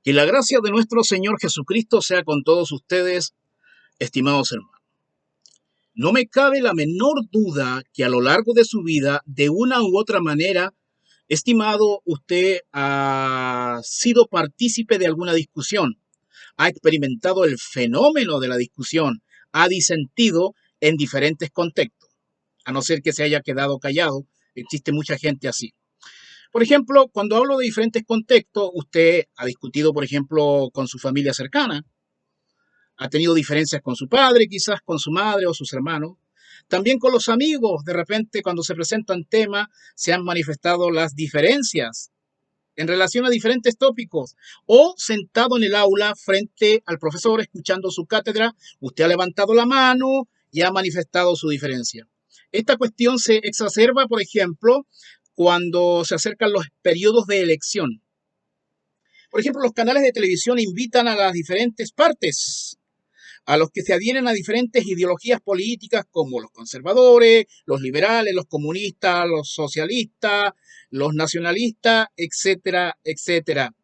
Que la gracia de nuestro Señor Jesucristo sea con todos ustedes, estimados hermanos. No me cabe la menor duda que a lo largo de su vida, de una u otra manera, estimado, usted ha sido partícipe de alguna discusión, ha experimentado el fenómeno de la discusión, ha disentido en diferentes contextos, a no ser que se haya quedado callado, existe mucha gente así. Por ejemplo, cuando hablo de diferentes contextos, usted ha discutido, por ejemplo, con su familia cercana, ha tenido diferencias con su padre, quizás con su madre o sus hermanos. También con los amigos, de repente, cuando se presentan temas, se han manifestado las diferencias en relación a diferentes tópicos. O sentado en el aula frente al profesor escuchando su cátedra, usted ha levantado la mano y ha manifestado su diferencia. Esta cuestión se exacerba, por ejemplo, cuando se acercan los periodos de elección. Por ejemplo, los canales de televisión invitan a las diferentes partes, a los que se adhieren a diferentes ideologías políticas como los conservadores, los liberales, los comunistas, los socialistas, los nacionalistas, etcétera, etcétera.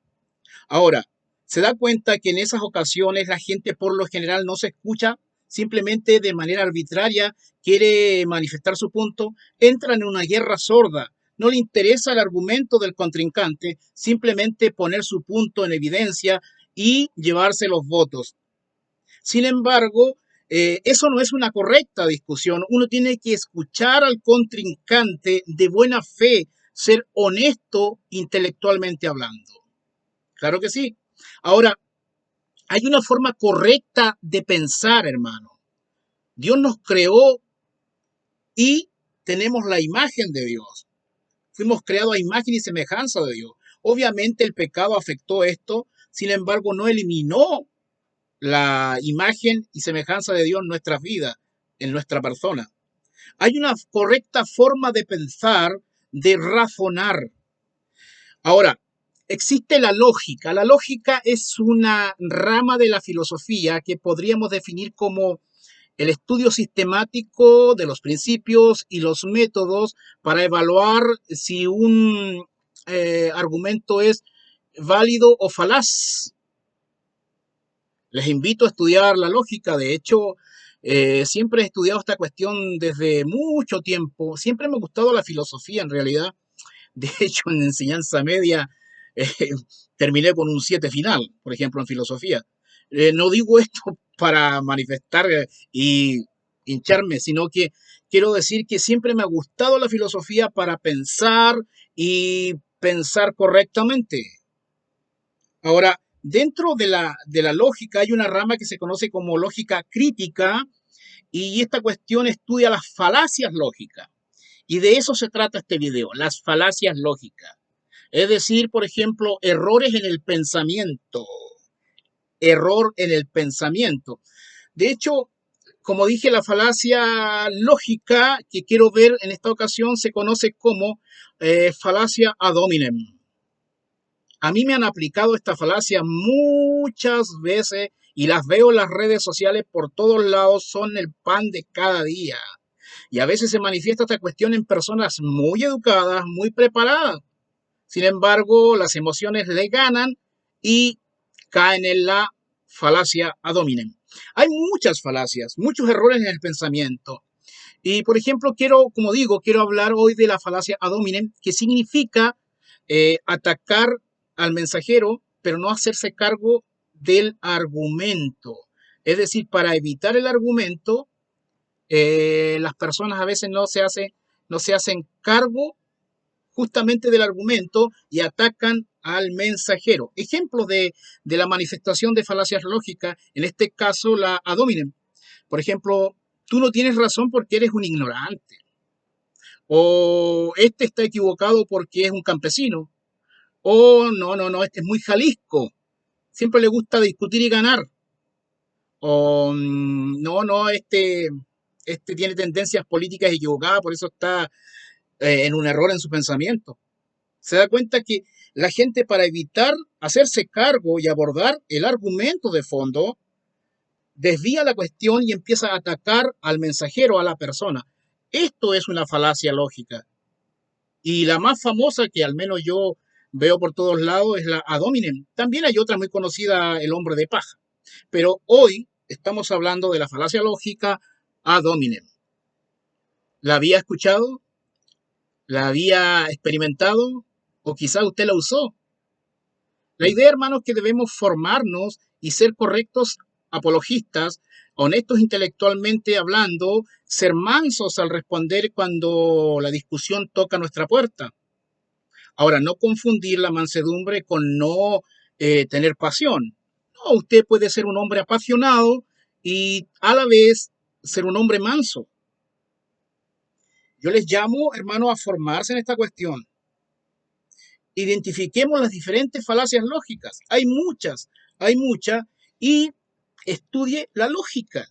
Ahora, se da cuenta que en esas ocasiones la gente por lo general no se escucha, simplemente de manera arbitraria quiere manifestar su punto, entra en una guerra sorda. No le interesa el argumento del contrincante, simplemente poner su punto en evidencia y llevarse los votos. Sin embargo, eso no es una correcta discusión. Uno tiene que escuchar al contrincante de buena fe, ser honesto intelectualmente hablando. Claro que sí. Ahora, hay una forma correcta de pensar, hermano. Dios nos creó y tenemos la imagen de Dios. Fuimos creados a imagen y semejanza de Dios. Obviamente el pecado afectó esto, sin embargo no eliminó la imagen y semejanza de Dios en nuestras vidas, en nuestra persona. Hay una correcta forma de pensar, de razonar. Ahora, existe la lógica. La lógica es una rama de la filosofía que podríamos definir como el estudio sistemático de los principios y los métodos para evaluar si un argumento es válido o falaz. Les invito a estudiar la lógica. De hecho, siempre he estudiado esta cuestión desde mucho tiempo. Siempre me ha gustado la filosofía en realidad. De hecho, en enseñanza media eh, terminé con un 7 final, por ejemplo, en filosofía. No digo esto para manifestar y hincharme, sino que quiero decir que siempre me ha gustado la filosofía para pensar y pensar correctamente. Ahora, dentro de la lógica hay una rama que se conoce como lógica crítica y esta cuestión estudia las falacias lógicas. Y de eso se trata este video, las falacias lógicas. Es decir, por ejemplo, errores en el pensamiento. Error en el pensamiento. De hecho, como dije, la falacia lógica que quiero ver en esta ocasión se conoce como falacia ad hominem. A mí me han aplicado esta falacia muchas veces y las veo en las redes sociales por todos lados, son el pan de cada día. Y a veces se manifiesta esta cuestión en personas muy educadas, muy preparadas. Sin embargo, las emociones le ganan y caen en la falacia ad hominem. Hay muchas falacias, muchos errores en el pensamiento. Y, por ejemplo, quiero, como digo, quiero hablar hoy de la falacia ad hominem, que significa atacar al mensajero, pero no hacerse cargo del argumento. Es decir, para evitar el argumento, las personas a veces no se hacen cargo justamente del argumento y atacan al mensajero. Ejemplos de la manifestación de falacias lógicas, en este caso la ad hominem. Por ejemplo, tú no tienes razón porque eres un ignorante. O este está equivocado porque es un campesino. O no, no, no, este es muy Jalisco. Siempre le gusta discutir y ganar. O no, no, este tiene tendencias políticas equivocadas, por eso está en un error en su pensamiento. Se da cuenta que la gente, para evitar hacerse cargo y abordar el argumento de fondo, desvía la cuestión y empieza a atacar al mensajero, a la persona. Esto es una falacia lógica. Y la más famosa que al menos yo veo por todos lados es la ad hominem. También hay otra muy conocida, el hombre de paja. Pero hoy estamos hablando de la falacia lógica ad hominem. ¿La había escuchado? ¿La había experimentado? ¿O quizá usted la usó? La idea, hermanos, que debemos formarnos y ser correctos apologistas, honestos intelectualmente hablando, ser mansos al responder cuando la discusión toca nuestra puerta. Ahora, no confundir la mansedumbre con no tener pasión. No, usted puede ser un hombre apasionado y a la vez ser un hombre manso. Yo les llamo, hermano, a formarse en esta cuestión. Identifiquemos las diferentes falacias lógicas. Hay muchas, y estudie la lógica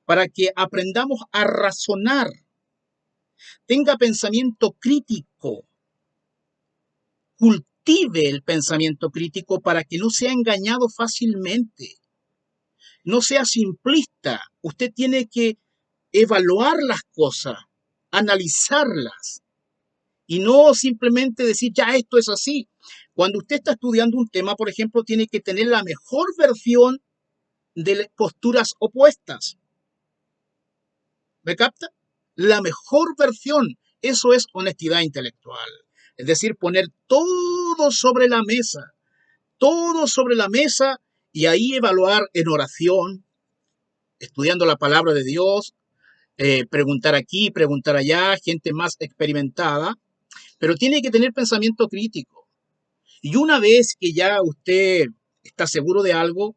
para que aprendamos a razonar. Tenga pensamiento crítico, cultive el pensamiento crítico para que no sea engañado fácilmente. No sea simplista. Usted tiene que evaluar las cosas, analizarlas y no simplemente decir, ya esto es así. Cuando usted está estudiando un tema, por ejemplo, tiene que tener la mejor versión de posturas opuestas. ¿Me capta? La mejor versión. Eso es honestidad intelectual. Es decir, poner todo sobre la mesa y ahí evaluar en oración, estudiando la palabra de Dios, preguntar aquí, preguntar allá, gente más experimentada, pero tiene que tener pensamiento crítico. Y una vez que ya usted está seguro de algo,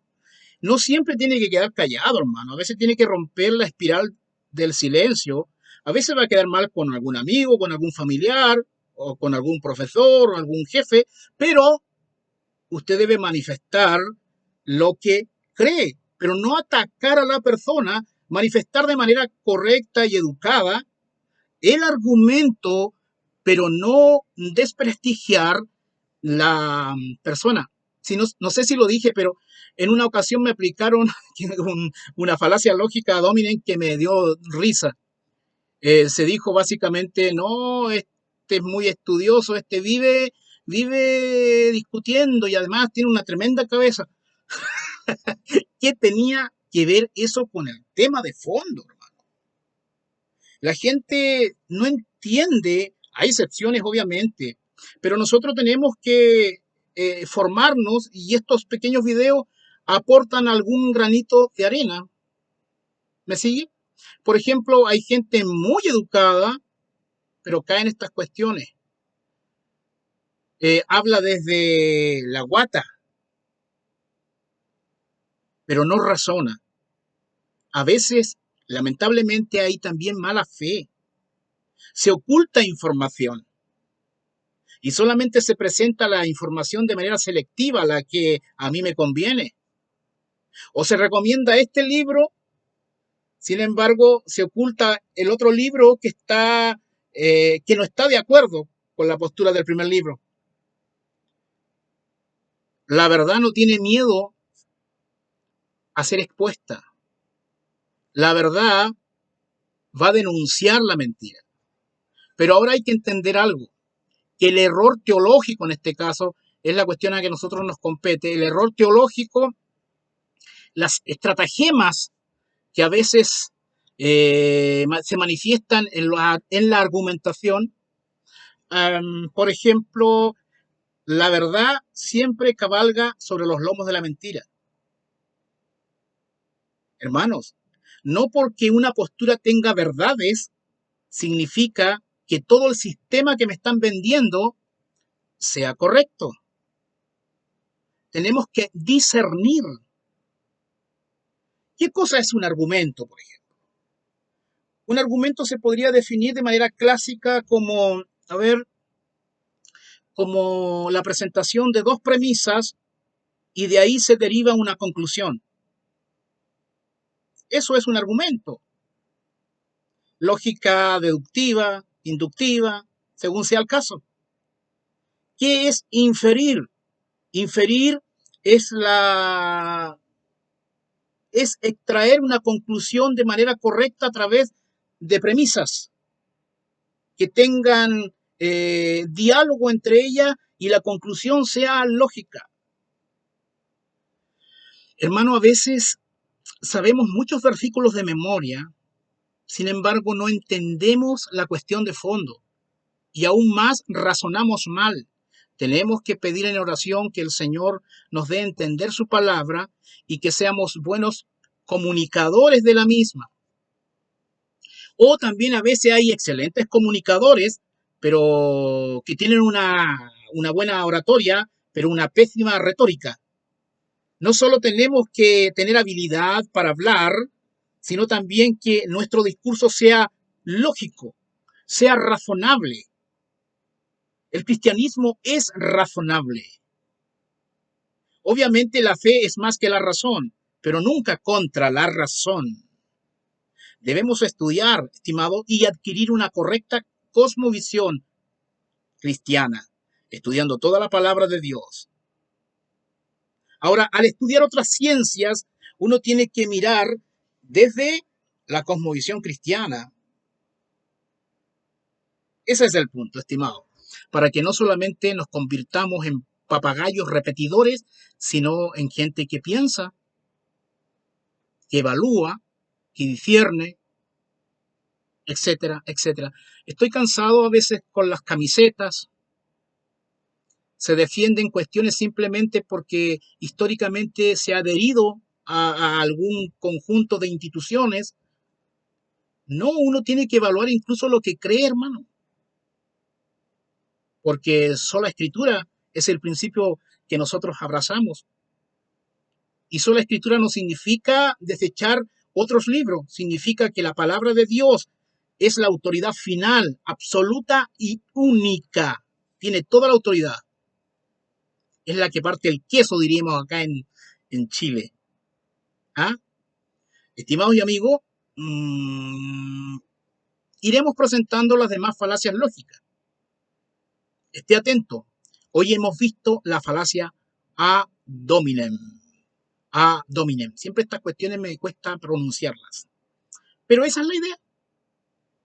no siempre tiene que quedar callado, hermano. A veces tiene que romper la espiral del silencio. A veces va a quedar mal con algún amigo, con algún familiar, o con algún profesor, o algún jefe, pero usted debe manifestar lo que cree, pero no atacar a la persona, manifestar de manera correcta y educada el argumento, pero no desprestigiar la persona. Si no, no sé si lo dije, pero en una ocasión me aplicaron una falacia lógica a Dominen que me dio risa. Se dijo básicamente, no, este es muy estudioso, vive discutiendo y además tiene una tremenda cabeza. ¿Qué tenía que ver eso con el tema de fondo, hermano? La gente no entiende, hay excepciones obviamente, pero nosotros tenemos que formarnos y estos pequeños videos aportan algún granito de arena. ¿Me sigue? Por ejemplo, hay gente muy educada, pero cae en estas cuestiones. Habla desde la guata, pero no razona. A veces, lamentablemente, hay también mala fe. Se oculta información y solamente se presenta la información de manera selectiva, la que a mí me conviene. O se recomienda este libro, sin embargo, se oculta el otro libro que no está de acuerdo con la postura del primer libro. La verdad no tiene miedo a ser expuesta. La verdad va a denunciar la mentira. Pero ahora hay que entender algo, que el error teológico en este caso es la cuestión a que nosotros nos compete. El error teológico, las estratagemas que a veces se manifiestan en la argumentación. Por ejemplo, la verdad siempre cabalga sobre los lomos de la mentira. Hermanos, no porque una postura tenga verdades, significa que todo el sistema que me están vendiendo sea correcto. Tenemos que discernir. ¿Qué cosa es un argumento, por ejemplo? Un argumento se podría definir de manera clásica como, como la presentación de dos premisas y de ahí se deriva una conclusión. Eso es un argumento. Lógica deductiva, inductiva, según sea el caso. ¿Qué es inferir? Inferir es es extraer una conclusión de manera correcta a través de premisas que tengan diálogo entre ellas y la conclusión sea lógica. Hermano, a veces sabemos muchos versículos de memoria, sin embargo no entendemos la cuestión de fondo y aún más razonamos mal. Tenemos que pedir en oración que el Señor nos dé a entender su palabra y que seamos buenos comunicadores de la misma. O también a veces hay excelentes comunicadores, pero que tienen una buena oratoria, pero una pésima retórica. No solo tenemos que tener habilidad para hablar, sino también que nuestro discurso sea lógico, sea razonable. El cristianismo es razonable. Obviamente la fe es más que la razón, pero nunca contra la razón. Debemos estudiar, estimado, y adquirir una correcta cosmovisión cristiana, estudiando toda la palabra de Dios. Ahora, al estudiar otras ciencias, uno tiene que mirar desde la cosmovisión cristiana. Ese es el punto, estimado, para que no solamente nos convirtamos en papagayos repetidores, sino en gente que piensa, que evalúa, que discierne, etcétera, etcétera. Estoy cansado a veces con las camisetas, se defienden cuestiones simplemente porque históricamente se ha adherido a algún conjunto de instituciones. No, uno tiene que evaluar incluso lo que cree, hermano, porque sola escritura es el principio que nosotros abrazamos. Y sola escritura no significa desechar otros libros, significa que la palabra de Dios es la autoridad final, absoluta y única. Tiene toda la autoridad. Es la que parte el queso, diríamos acá en Chile. ¿Ah? Estimados y amigos, iremos presentando las demás falacias lógicas. Esté atento. Hoy hemos visto la falacia ad hominem. Ad hominem. Siempre estas cuestiones me cuesta pronunciarlas. Pero esa es la idea.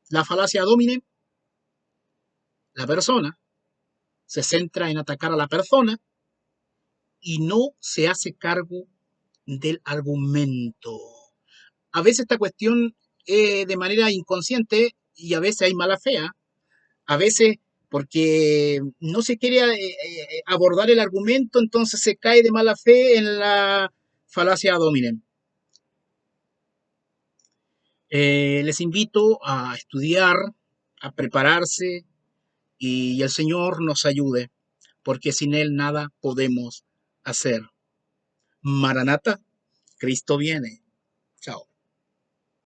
La falacia ad hominem, la persona, se centra en atacar a la persona y no se hace cargo del argumento. A veces esta cuestión de manera inconsciente y a veces hay mala fea, a veces porque no se quiere abordar el argumento, entonces se cae de mala fe en la falacia ad hominem. Les invito a estudiar, a prepararse y el Señor nos ayude, porque sin Él nada podemos hacer. Maranata, Cristo viene. Chao.